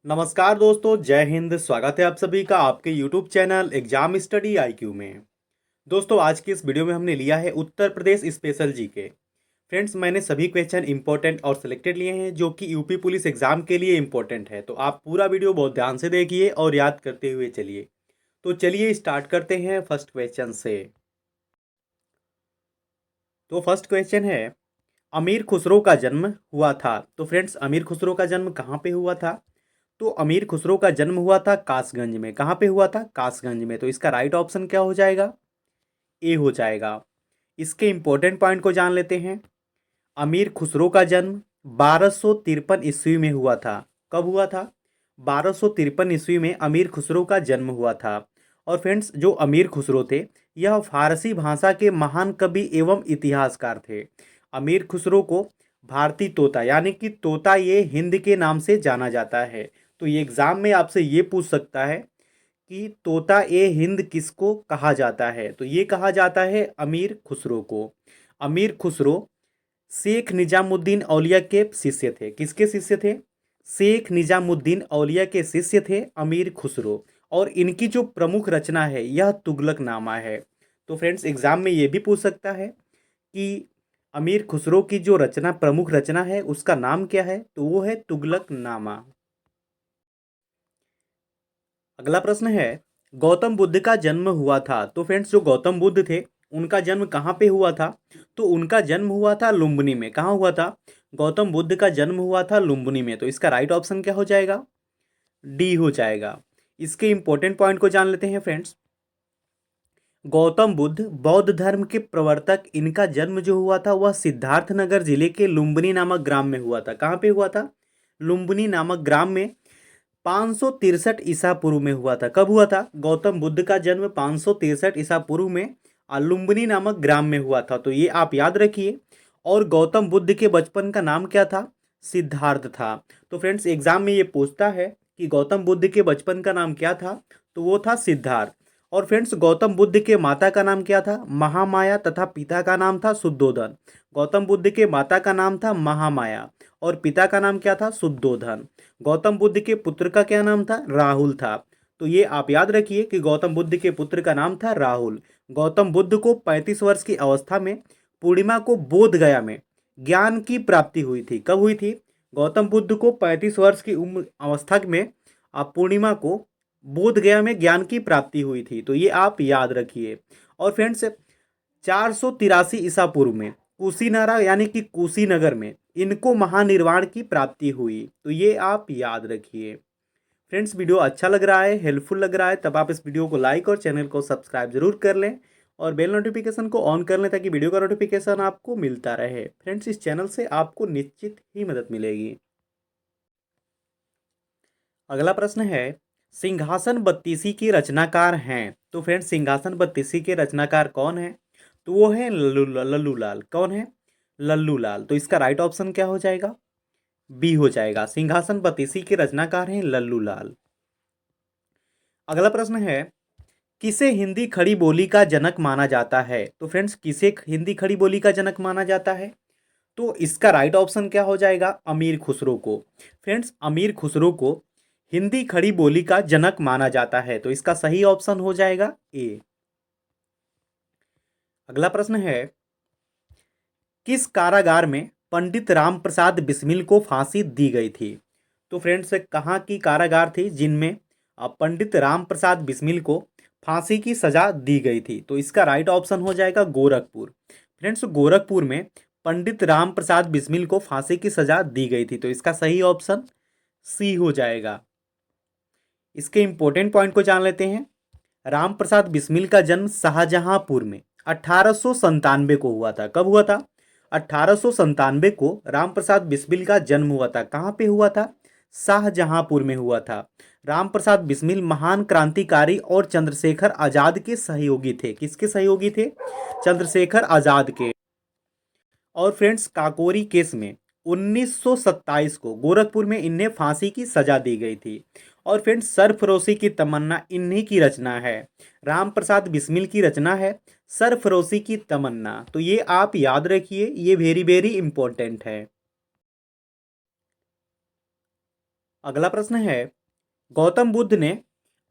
नमस्कार दोस्तों, जय हिंद। स्वागत है आप सभी का आपके YouTube channel exam study IQ में। दोस्तों, आज की इस वीडियो में हमने लिया है Uttar Pradesh special GK. Friends, मैंने सभी क्वेश्चन इंपॉर्टेंट और सिलेक्टेड लिए हैं जो कि यूपी पुलिस एग्जाम के लिए इंपॉर्टेंट है। तो आप पूरा वीडियो बहुत ध्यान से देखिए और याद करते हुए चलिए। तो चलिए स्टार्ट करते हैं फर्स्ट क्वेश्चन से। तो फर्स्ट क्वेश्चन है, अमीर खुसरो का जन्म हुआ था। तो फ्रेंड्स, अमीर खुसरो का जन्म कहाँ पे हुआ था? तो अमीर खुसरो का जन्म हुआ था कासगंज में। कहाँ पे हुआ था? कासगंज में। तो इसका राइट ऑप्शन क्या हो जाएगा? ए हो जाएगा। इसके इंपॉर्टेंट पॉइंट को जान लेते हैं। अमीर खुसरो का जन्म 1253 ईस्वी में हुआ था। कब हुआ था? 1253 ईस्वी में अमीर खुसरो का जन्म हुआ था। और फ्रेंड्स, जो अमीर खुसरो थे, यह फारसी भाषा के महान कवि एवं इतिहासकार थे। अमीर खुसरो को भारतीय तोता यानी कि तोता ये हिंद के नाम से जाना जाता है। तो ये एग्जाम में आपसे ये पूछ सकता है कि तोता ए हिंद किसको कहा जाता है? तो ये कहा जाता है अमीर खुसरो को। अमीर खुसरो शेख निजामुद्दीन औलिया के शिष्य थे। किसके शिष्य थे? शेख निजामुद्दीन औलिया के शिष्य थे अमीर खुसरो। और इनकी जो प्रमुख रचना है यह तुगलकनामा है। तो फ्रेंड्स, एग्जाम में ये भी पूछ सकता है कि अमीर खुसरो की जो रचना प्रमुख रचना है उसका नाम क्या है? तो वो है तुगलकनामा। अगला प्रश्न है, गौतम बुद्ध का जन्म हुआ था। तो फ्रेंड्स, जो गौतम बुद्ध थे उनका जन्म कहाँ पे हुआ था? तो उनका जन्म हुआ था लुम्बिनी में। कहाँ हुआ था? गौतम बुद्ध का जन्म हुआ था लुम्बिनी में। तो इसका राइट ऑप्शन क्या हो जाएगा? डी हो जाएगा। इसके इंपॉर्टेंट पॉइंट को जान लेते हैं फ्रेंड्स। गौतम बुद्ध बौद्ध धर्म के प्रवर्तक, इनका जन्म जो हुआ था वह सिद्धार्थनगर जिले के लुम्बिनी नामक ग्राम में हुआ था। कहाँ पे हुआ था? लुम्बिनी नामक ग्राम में 563 ईसा पूर्व में हुआ था। कब हुआ था? गौतम बुद्ध का जन्म 563 ईसा पूर्व में लुम्बिनी नामक ग्राम में हुआ था। तो ये आप याद रखिए। और गौतम बुद्ध के बचपन का नाम क्या था? सिद्धार्थ था। तो फ्रेंड्स, एग्जाम में ये पूछता है कि गौतम बुद्ध के बचपन का नाम क्या था? तो वो था सिद्धार्थ। और फ्रेंड्स, गौतम बुद्ध के माता का नाम क्या था? महामाया। तथा पिता का नाम था शुद्धोधन। गौतम बुद्ध के माता का नाम था महामाया और पिता का नाम क्या था? शुद्धोधन। गौतम बुद्ध के पुत्र का क्या नाम था? राहुल था। तो ये आप याद रखिए कि गौतम बुद्ध के पुत्र का नाम था राहुल। गौतम बुद्ध को 35 वर्ष की अवस्था में पूर्णिमा को बोध गया में ज्ञान की प्राप्ति हुई थी। कब हुई थी? गौतम बुद्ध को 35 वर्ष की उम्र अवस्था में पूर्णिमा को बोध गया में ज्ञान की प्राप्ति हुई थी। तो ये आप याद रखिए। और फ्रेंड्स, 483 ईसा पूर्व में कुशीनारा यानी कि कुशीनगर में इनको महानिर्वाण की प्राप्ति हुई। तो ये आप याद रखिए। फ्रेंड्स, वीडियो अच्छा लग रहा है, हेल्पफुल लग रहा है, तब आप इस वीडियो को लाइक और चैनल को सब्सक्राइब जरूर कर लें और बेल नोटिफिकेशन को ऑन कर लें ताकि वीडियो का नोटिफिकेशन आपको मिलता रहे। फ्रेंड्स, इस चैनल से आपको निश्चित ही मदद मिलेगी। अगला प्रश्न है, सिंहासन बत्तीसी के रचनाकार हैं। तो फ्रेंड्स, सिंहासन बत्तीसी के रचनाकार कौन है? तो वो है लल्लू लाल। कौन है? लल्लू लाल। तो इसका राइट ऑप्शन क्या हो जाएगा? बी हो जाएगा। सिंहासन बत्तीसी के रचनाकार हैं लल्लू लाल। अगला प्रश्न है, किसे हिंदी खड़ी बोली का जनक माना जाता है? तो फ्रेंड्स, किसे हिंदी खड़ी बोली का जनक माना जाता है? तो इसका राइट ऑप्शन क्या हो जाएगा? अमीर खुसरो को। फ्रेंड्स, अमीर खुसरो को हिंदी खड़ी बोली का जनक माना जाता है। तो इसका सही ऑप्शन हो जाएगा ए। अगला प्रश्न है, किस कारागार में पंडित राम प्रसाद बिस्मिल को फांसी दी गई थी? तो फ्रेंड्स, कहाँ की कारागार थी जिनमें पंडित राम प्रसाद बिस्मिल को फांसी की सजा दी गई थी? तो इसका राइट ऑप्शन हो जाएगा गोरखपुर। फ्रेंड्स, गोरखपुर में पंडित राम प्रसाद बिस्मिल को फांसी की सजा दी गई थी। तो इसका सही ऑप्शन सी हो जाएगा। इसके इंपॉर्टेंट पॉइंट को जान लेते हैं। राम प्रसाद बिस्मिल का जन्म शाहजहांपुर में 1897 को हुआ था। कब हुआ था? 1897 को राम प्रसाद बिस्मिल का जन्म हुआ था। कहाँ पे हुआ था? शाहजहांपुर में हुआ था। राम प्रसाद बिस्मिल महान क्रांतिकारी और चंद्रशेखर आजाद के सहयोगी थे। किसके सहयोगी थे? चंद्रशेखर आजाद के। और फ्रेंड्स, काकोरी केस में 1927 को गोरखपुर में इन्हें फांसी की सजा दी गई थी। और फ्रेंड्स, सरफरोशी की तमन्ना इन्हीं की रचना है। राम प्रसाद बिस्मिल की रचना है सरफरोशी की तमन्ना। तो ये आप याद रखिए, ये वेरी वेरी इंपॉर्टेंट है। अगला प्रश्न है, गौतम बुद्ध ने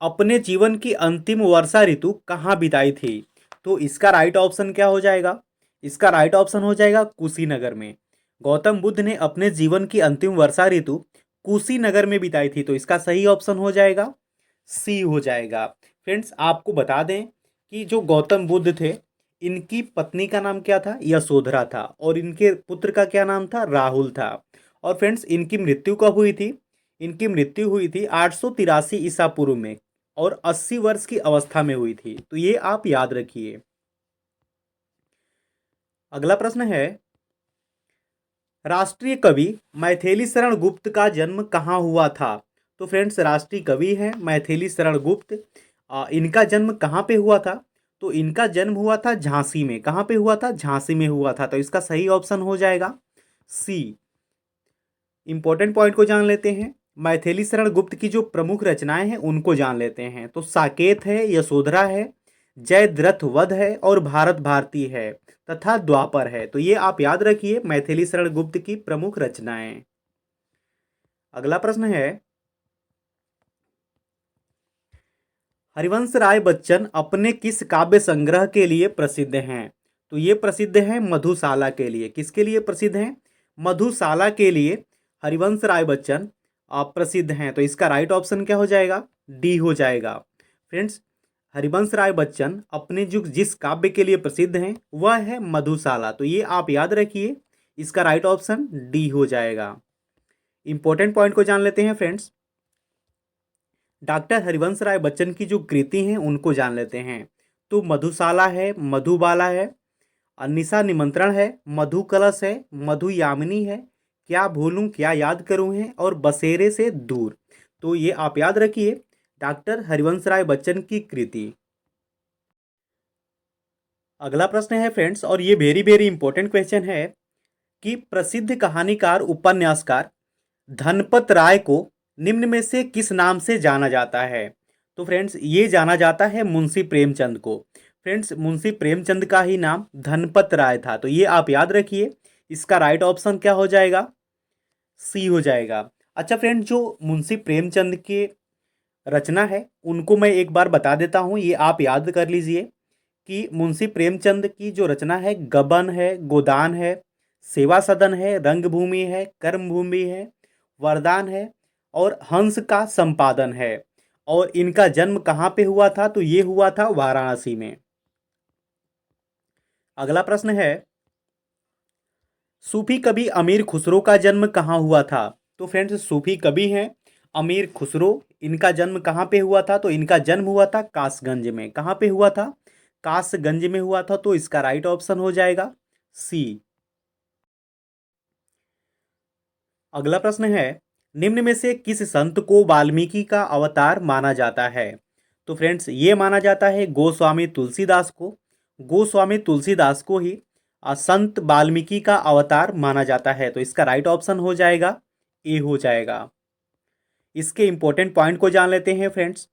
अपने जीवन की अंतिम वर्षा ऋतु कहाँ बिताई थी? तो इसका राइट ऑप्शन क्या हो जाएगा? इसका राइट ऑप्शन हो जाएगा कुशीनगर में। गौतम बुद्ध ने अपने जीवन की अंतिम वर्षा ऋतु कुशीनगर में बिताई थी, तो इसका सही ऑप्शन हो जाएगा सी हो जाएगा। फ्रेंड्स, आपको बता दें कि जो गौतम बुद्ध थे, इनकी पत्नी का नाम क्या था? यशोधरा था, और इनके पुत्र का क्या नाम था? राहुल था। और फ्रेंड्स, इनकी मृत्यु कब हुई थी? इनकी मृत्यु हुई थी 883 ईसा पूर्व में, और 80 वर्ष की अवस्था में हुई थी। तो ये आप याद रखिए। अगला प्रश्न है, राष्ट्रीय कवि मैथिली शरण गुप्त का जन्म कहाँ हुआ था? तो फ्रेंड्स, राष्ट्रीय कवि हैं मैथिली शरण गुप्त। इनका जन्म कहाँ पे हुआ था? तो इनका जन्म हुआ था झांसी में। कहाँ पे हुआ था? झांसी में हुआ था। तो इसका सही ऑप्शन हो जाएगा सी। इंपॉर्टेंट पॉइंट को जान लेते हैं। मैथिली शरण गुप्त की जो प्रमुख रचनाएं हैं उनको जान लेते हैं। तो साकेत है, यशोधरा है, जयद्रथ वध है, और भारत भारती है, तथा द्वापर है। तो ये आप याद रखिए मैथिली शरण गुप्त की प्रमुख रचनाएं। अगला प्रश्न है, हरिवंश राय बच्चन अपने किस काव्य संग्रह के लिए प्रसिद्ध हैं? तो ये प्रसिद्ध हैं मधुशाला के लिए। किसके लिए प्रसिद्ध हैं? मधुशाला के लिए हरिवंश राय बच्चन प्रसिद्ध हैं। तो इसका राइट ऑप्शन क्या हो जाएगा? डी हो जाएगा। फ्रेंड्स, हरिवंश राय बच्चन अपने जो जिस काव्य के लिए प्रसिद्ध हैं वह है मधुशाला। तो ये आप याद रखिए, इसका राइट ऑप्शन डी हो जाएगा। इंपॉर्टेंट पॉइंट को जान लेते हैं फ्रेंड्स। डॉक्टर हरिवंश राय बच्चन की जो कृति हैं उनको जान लेते हैं। तो मधुशाला है, मधुबाला है, निशा निमंत्रण है, मधु कलश है, मधु यामिनी है, क्या भूलूं क्या याद करूं है, और बसेरे से दूर। तो ये आप याद रखिए डॉक्टर हरिवंश राय बच्चन की कृति। अगला प्रश्न है फ्रेंड्स, और ये वेरी वेरी इंपॉर्टेंट क्वेश्चन है कि प्रसिद्ध कहानीकार उपन्यासकार धनपत राय को निम्न में से किस नाम से जाना जाता है? तो फ्रेंड्स, ये जाना जाता है मुंशी प्रेमचंद को। फ्रेंड्स, मुंशी प्रेमचंद का ही नाम धनपत राय था। तो ये आप याद रखिए, इसका राइट ऑप्शन क्या हो जाएगा? सी हो जाएगा। अच्छा फ्रेंड्स, जो मुंशी प्रेमचंद के रचना है उनको मैं एक बार बता देता हूँ, ये आप याद कर लीजिए कि मुंशी प्रेमचंद की जो रचना है, गबन है, गोदान है, सेवा सदन है, रंगभूमि है, कर्मभूमि है, वरदान है, और हंस का संपादन है। और इनका जन्म कहाँ पे हुआ था? तो ये हुआ था वाराणसी में। अगला प्रश्न है, सूफी कवि अमीर खुसरो का जन्म कहाँ हुआ था? तो फ्रेंड्स, सूफी कवि हैं अमीर खुसरो। इनका जन्म कहाँ पे हुआ था? तो इनका जन्म हुआ था कासगंज में। कहाँ पे हुआ था? कासगंज में हुआ था। तो इसका राइट ऑप्शन हो जाएगा सी। अगला प्रश्न है, निम्न में से किस संत को वाल्मीकि का अवतार माना जाता है? तो फ्रेंड्स, ये माना जाता है गोस्वामी तुलसीदास को। गोस्वामी तुलसीदास को ही संत वाल्मीकि का अवतार माना जाता है। तो इसका राइट ऑप्शन हो जाएगा ए हो जाएगा। इसके इंपॉर्टेंट पॉइंट को जान लेते हैं फ्रेंड्स।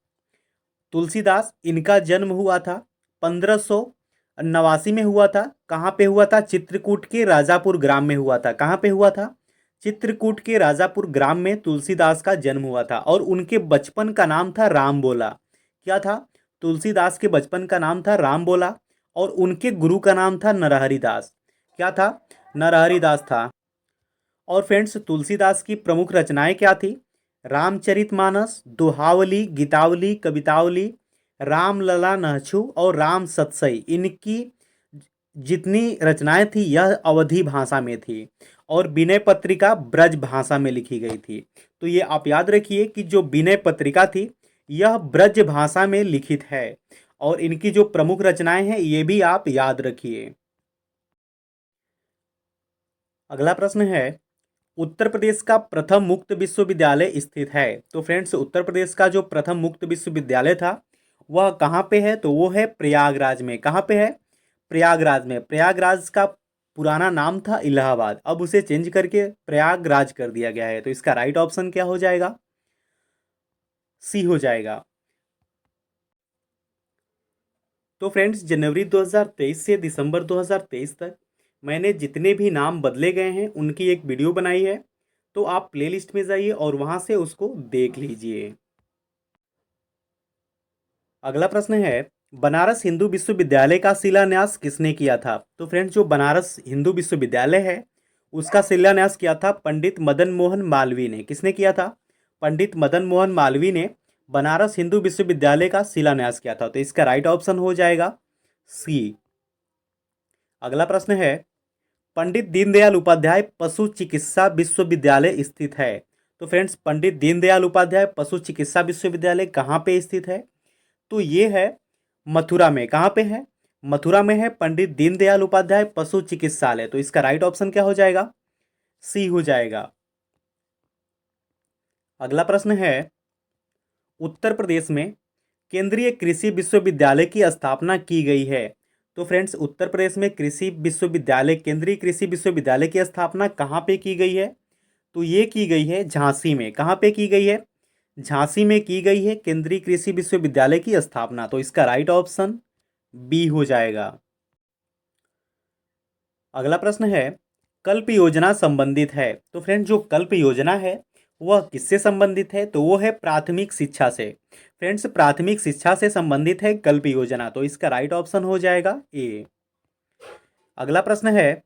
तुलसीदास, इनका जन्म हुआ था 1589 में हुआ था। कहाँ पे हुआ था? चित्रकूट के राजापुर ग्राम में हुआ था। कहाँ पे हुआ था? चित्रकूट के राजापुर ग्राम में तुलसीदास का जन्म हुआ था। और उनके बचपन का नाम था राम बोला। क्या था? तुलसीदास के बचपन का नाम था राम बोला, और उनके गुरु का नाम था नरहरि दास। क्या था? नरहरि दास था। और फ्रेंड्स, तुलसीदास की प्रमुख रचनाएं क्या थी? रामचरितमानस, दोहावली, गीतावली, कवितावली, रामलला नहछु, और राम सतसई। इनकी जितनी रचनाएं थी यह अवधी भाषा में थी, और विनय पत्रिका ब्रज भाषा में लिखी गई थी। तो ये आप याद रखिए कि जो विनय पत्रिका थी यह ब्रज भाषा में लिखित है, और इनकी जो प्रमुख रचनाएं हैं ये भी आप याद रखिए। अगला प्रश्न है, उत्तर प्रदेश का प्रथम मुक्त विश्वविद्यालय स्थित है? तो फ्रेंड्स, उत्तर प्रदेश का जो प्रथम मुक्त विश्वविद्यालय था वह कहाँ पे है? तो वो है प्रयागराज में। कहाँ पे है? प्रयागराज में। प्रयागराज का पुराना नाम था इलाहाबाद, अब उसे चेंज करके प्रयागराज कर दिया गया है। तो इसका राइट ऑप्शन क्या हो जाएगा? सी हो जाएगा। तो फ्रेंड्स, जनवरी 2023 से दिसंबर 2023 तक मैंने जितने भी नाम बदले गए हैं उनकी एक वीडियो बनाई है। तो आप प्लेलिस्ट में जाइए और वहाँ से उसको देख लीजिए। अगला प्रश्न है, बनारस हिंदू विश्वविद्यालय का शिलान्यास किसने किया था? तो फ्रेंड्स, जो बनारस हिंदू विश्वविद्यालय है उसका शिलान्यास किया था पंडित मदन मोहन मालवीय ने। किसने किया था? पंडित मदन मोहन मालवीय ने बनारस हिंदू विश्वविद्यालय का शिलान्यास किया था। तो इसका राइट ऑप्शन हो जाएगा सी। अगला प्रश्न है, पंडित दीनदयाल उपाध्याय पशु चिकित्सा विश्वविद्यालय स्थित है? तो फ्रेंड्स, पंडित दीनदयाल उपाध्याय पशु चिकित्सा विश्वविद्यालय कहाँ पे स्थित है? तो ये है मथुरा में। कहाँ पे है? मथुरा में है पंडित दीनदयाल उपाध्याय पशु चिकित्सालय। तो इसका राइट ऑप्शन क्या हो जाएगा? सी हो जाएगा। अगला प्रश्न है, उत्तर प्रदेश में केंद्रीय कृषि विश्वविद्यालय की स्थापना की गई है। तो फ्रेंड्स, उत्तर प्रदेश में कृषि विश्वविद्यालय, केंद्रीय कृषि विश्वविद्यालय की स्थापना कहाँ पे की गई है? तो ये की गई है झांसी में। कहाँ पे की गई है? झांसी में की गई है केंद्रीय कृषि विश्वविद्यालय की स्थापना। तो इसका राइट ऑप्शन बी हो जाएगा। अगला प्रश्न है, कल्प योजना संबंधित है। तो फ्रेंड्स, जो कल्प योजना है वह किससे संबंधित है? तो वो है प्राथमिक शिक्षा से। फ्रेंड्स, प्राथमिक शिक्षा से संबंधित है कल्प योजना। तो इसका राइट ऑप्शन हो जाएगा ए। अगला प्रश्न है,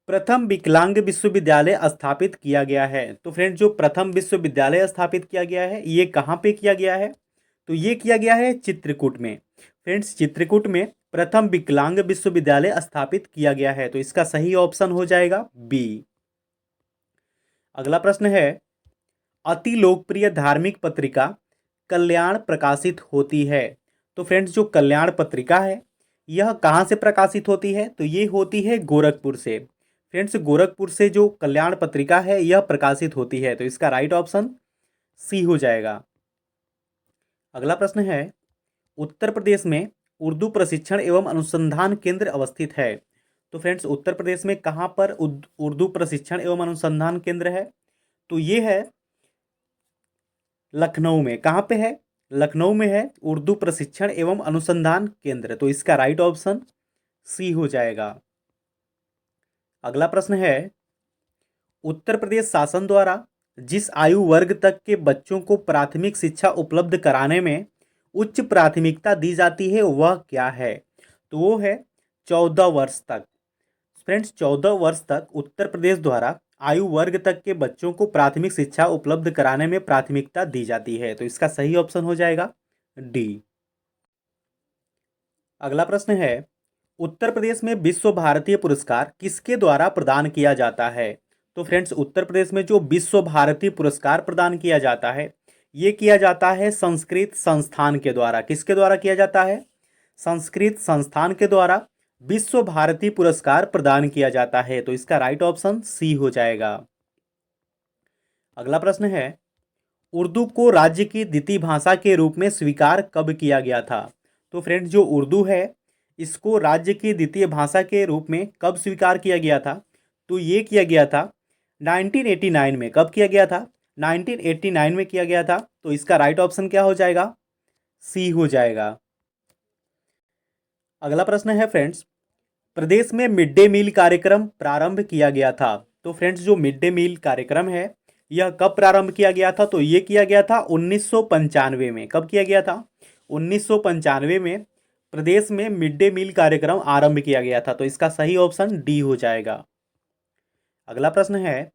प्रथम विकलांग विश्वविद्यालय स्थापित किया गया है। तो फ्रेंड्स, जो प्रथम विश्वविद्यालय स्थापित किया गया है ये कहाँ पे किया गया है? तो ये किया गया है चित्रकूट में। फ्रेंड्स, चित्रकूट में प्रथम विकलांग विश्वविद्यालय स्थापित किया गया है। तो इसका सही ऑप्शन हो जाएगा बी। अगला प्रश्न है, अति लोकप्रिय धार्मिक पत्रिका कल्याण प्रकाशित होती है। तो फ्रेंड्स, जो कल्याण पत्रिका है यह कहाँ से प्रकाशित होती है? तो ये होती है गोरखपुर से। फ्रेंड्स, गोरखपुर से जो कल्याण पत्रिका है यह प्रकाशित होती है। तो इसका राइट ऑप्शन सी हो जाएगा। अगला प्रश्न है, उत्तर प्रदेश में उर्दू प्रशिक्षण एवं अनुसंधान केंद्र अवस्थित है। तो फ्रेंड्स, उत्तर प्रदेश में कहाँ पर उर्दू प्रशिक्षण एवं अनुसंधान केंद्र है? तो ये है लखनऊ में। कहाँ पे है? लखनऊ में है उर्दू प्रशिक्षण एवं अनुसंधान केंद्र। तो इसका राइट ऑप्शन सी हो जाएगा। अगला प्रश्न है, उत्तर प्रदेश शासन द्वारा जिस आयु वर्ग तक के बच्चों को प्राथमिक शिक्षा उपलब्ध कराने में उच्च प्राथमिकता दी जाती है वह क्या है? तो वो है 14 वर्ष तक। फ्रेंड्स, 14 वर्ष तक उत्तर प्रदेश द्वारा आयु वर्ग तक के बच्चों को प्राथमिक शिक्षा उपलब्ध कराने में प्राथमिकता दी जाती है। तो इसका सही ऑप्शन हो जाएगा डी। अगला प्रश्न है, उत्तर प्रदेश में विश्व भारती पुरस्कार किसके द्वारा प्रदान किया जाता है? तो फ्रेंड्स, उत्तर प्रदेश में जो विश्व भारती पुरस्कार प्रदान किया जाता है ये किया जाता है संस्कृत संस्थान के द्वारा। किसके द्वारा किया जाता है? संस्कृत संस्थान के द्वारा विश्व भारती पुरस्कार प्रदान किया जाता है। तो इसका राइट ऑप्शन सी हो जाएगा। अगला प्रश्न है, उर्दू को राज्य की द्वितीय भाषा के रूप में स्वीकार कब किया गया था? तो फ्रेंड्स, जो उर्दू है इसको राज्य की द्वितीय भाषा के रूप में कब स्वीकार किया गया था? तो ये किया गया था 1989 में। कब किया गया था? 1989 में किया गया था। तो इसका राइट ऑप्शन क्या हो जाएगा? सी हो जाएगा। अगला प्रश्न है फ्रेंड्स, प्रदेश में मिड डे मील कार्यक्रम प्रारंभ किया गया था। तो फ्रेंड्स, जो मिड डे मील कार्यक्रम है यह कब प्रारंभ किया गया था? तो ये किया गया था 1995 में। कब किया गया था? 1995 में प्रदेश में मिड डे मील कार्यक्रम आरंभ किया गया था। तो इसका सही ऑप्शन डी हो जाएगा। अगला प्रश्न है,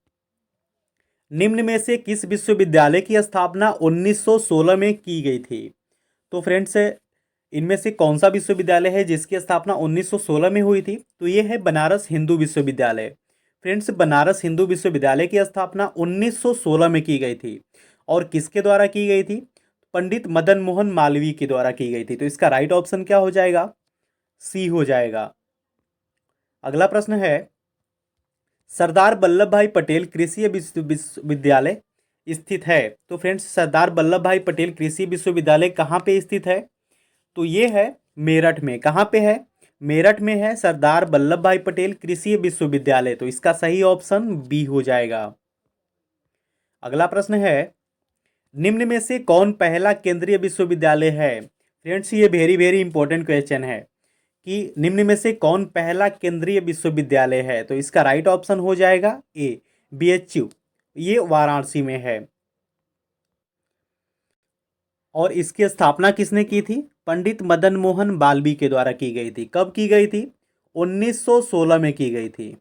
निम्न में से किस विश्वविद्यालय की स्थापना 1916 में की गई थी? तो फ्रेंड्स, इनमें से कौन सा विश्वविद्यालय है जिसकी स्थापना 1916 में हुई थी? तो ये है बनारस हिंदू विश्वविद्यालय। फ्रेंड्स, बनारस हिंदू विश्वविद्यालय की स्थापना 1916 में की गई थी। और किसके द्वारा की गई थी? पंडित मदन मोहन मालवीय के द्वारा की गई थी। तो इसका राइट ऑप्शन क्या हो जाएगा? सी हो जाएगा। अगला प्रश्न है, सरदार वल्लभ भाई पटेल कृषि विश्वविद्यालय स्थित है। तो फ्रेंड्स, सरदार वल्लभ भाई पटेल कृषि विश्वविद्यालय कहाँ पे स्थित है? तो ये है मेरठ में। कहाँ पे है? मेरठ में है सरदार वल्लभ भाई पटेल कृषि विश्वविद्यालय। तो इसका सही ऑप्शन बी हो जाएगा। अगला प्रश्न है, निम्न में से कौन पहला केंद्रीय विश्वविद्यालय है? फ्रेंड्स, ये वेरी वेरी इंपॉर्टेंट क्वेश्चन है कि निम्न में से कौन पहला केंद्रीय विश्वविद्यालय है? तो इसका राइट ऑप्शन हो जाएगा ए, BHU, ये वाराणसी में है। और इसकी स्थापना किसने की थी? पंडित मदन मोहन मालवीय के द्वारा की गई थी। कब की गई थी? 1916 में की गई थी।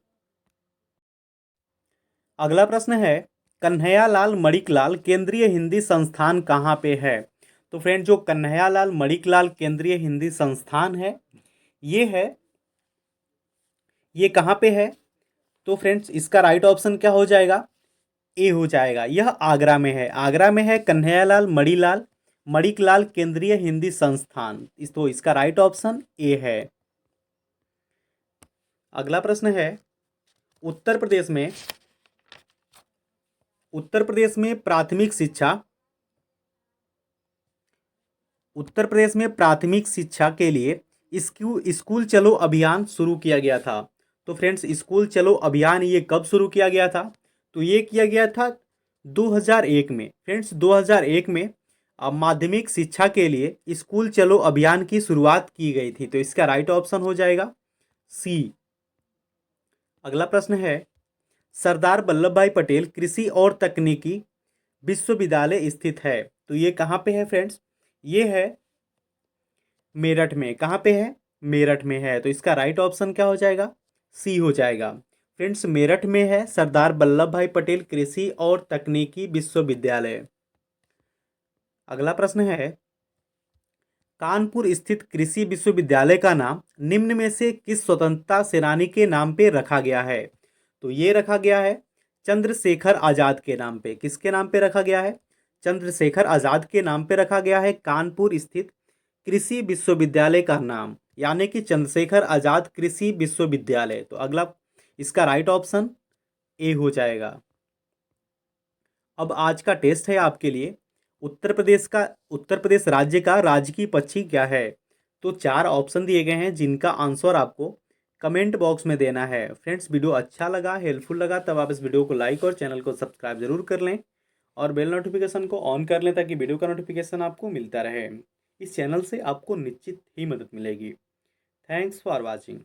अगला प्रश्न है, कन्हैयालाल मणिकलाल केंद्रीय हिंदी संस्थान कहाँ पे है? तो फ्रेंड, जो कन्हैयालाल मणिकलाल केंद्रीय हिंदी संस्थान है, ये है, ये कहाँ पे है? तो फ्रेंड्स, इसका राइट ऑप्शन क्या हो जाएगा? ए हो जाएगा। यह आगरा में है। आगरा में है कन्हैयालाल मणिकलाल केंद्रीय हिंदी संस्थान। तो इसका राइट ऑप्शन ए है। अगला प्रश्न है, उत्तर प्रदेश में प्राथमिक शिक्षा, उत्तर प्रदेश में प्राथमिक शिक्षा के लिए स्कूल चलो अभियान शुरू किया गया था। तो फ्रेंड्स, स्कूल चलो अभियान ये कब शुरू किया गया था? तो ये किया गया था 2001 में। फ्रेंड्स, 2001 में माध्यमिक शिक्षा के लिए स्कूल चलो अभियान की शुरुआत की गई थी। तो इसका राइट ऑप्शन हो जाएगा सी। अगला प्रश्न है, सरदार वल्लभ भाई पटेल कृषि और तकनीकी विश्वविद्यालय स्थित है। तो ये कहाँ पे है फ्रेंड्स? ये है मेरठ में। कहाँ पे है? मेरठ में है। तो इसका राइट ऑप्शन क्या हो जाएगा? सी हो जाएगा। फ्रेंड्स, मेरठ में है सरदार वल्लभ भाई पटेल कृषि और तकनीकी विश्वविद्यालय। अगला प्रश्न है, कानपुर स्थित कृषि विश्वविद्यालय का नाम निम्न में से किस स्वतंत्रता सेनानी के नाम पे रखा गया है? तो ये रखा गया है चंद्रशेखर आजाद के नाम पे। किसके नाम पे रखा गया है? चंद्रशेखर आजाद के नाम पे रखा गया है कानपुर स्थित कृषि विश्वविद्यालय का नाम, यानी कि चंद्रशेखर आजाद कृषि विश्वविद्यालय। तो अगला, इसका राइट ऑप्शन ए हो जाएगा। अब आज का टेस्ट है आपके लिए, उत्तर प्रदेश राज्य का राजकीय पक्षी क्या है? तो 4 ऑप्शन दिए गए हैं जिनका आंसर आपको कमेंट बॉक्स में देना है। फ्रेंड्स, वीडियो अच्छा लगा, हेल्पफुल लगा, तब आप इस वीडियो को लाइक और चैनल को सब्सक्राइब जरूर कर लें और बेल नोटिफिकेशन को ऑन कर लें ताकि वीडियो का नोटिफिकेशन आपको मिलता रहे। इस चैनल से आपको निश्चित ही मदद मिलेगी। Thanks for watching.